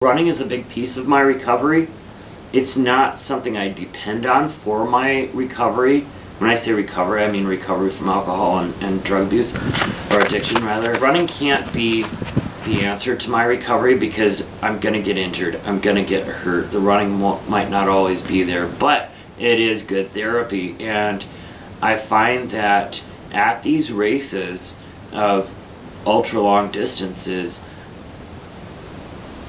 Running is a big piece of my recovery. It's not something I depend on for my recovery. When I say recovery, I mean recovery from alcohol and drug abuse, or addiction rather. Running can't be the answer to my recovery because I'm gonna get injured, I'm gonna get hurt. The running might not always be there, but it is good therapy. And I find that at these races of ultra long distances,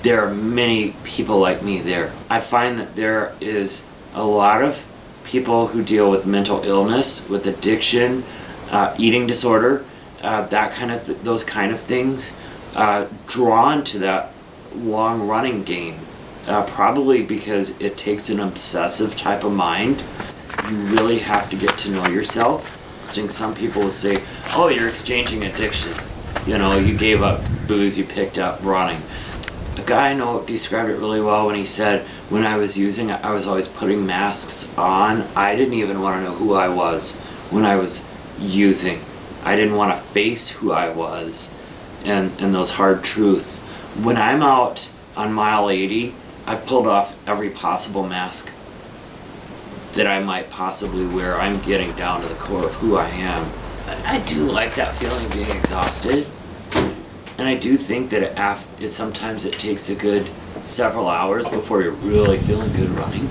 there are many people like me there. I find that there is a lot of people who deal with mental illness, with addiction, eating disorder, those kind of things, drawn to that long running game. Probably because it takes an obsessive type of mind. You really have to get to know yourself. I think some people will say, oh, you're exchanging addictions. You know, you gave up booze, you picked up running. A guy I know described it really well when he said, when I was using it, I was always putting masks on. I didn't even want to know who I was when I was using. I didn't want to face who I was and those hard truths. When I'm out on mile 80, I've pulled off every possible mask that I might possibly wear. I'm getting down to the core of who I am. I do like that feeling of being exhausted. And I do think that sometimes it takes a good several hours before you're really feeling good running.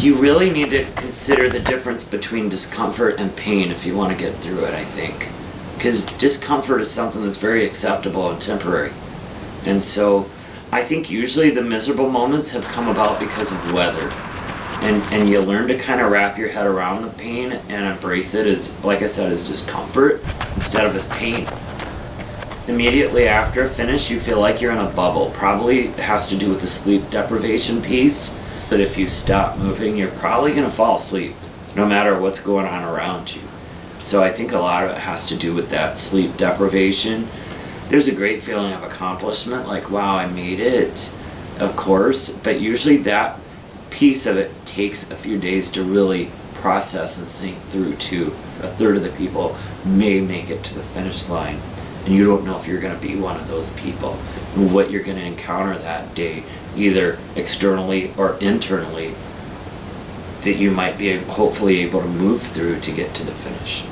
You really need to consider the difference between discomfort and pain if you want to get through it, I think. Because discomfort is something that's very acceptable and temporary. And so I think usually the miserable moments have come about because of weather. And you learn to kind of wrap your head around the pain and embrace it as, like I said, as discomfort instead of as pain. Immediately after a finish, you feel like you're in a bubble. Probably has to do with the sleep deprivation piece. But if you stop moving, you're probably going to fall asleep, no matter what's going on around you. So I think a lot of it has to do with that sleep deprivation. There's a great feeling of accomplishment, like, wow, I made it, of course. But usually that piece of it takes a few days to really process and sink through too. A third of the people may make it to the finish line. And you don't know if you're going to be one of those people, and what you're going to encounter that day, either externally or internally, that you might be hopefully able to move through to get to the finish.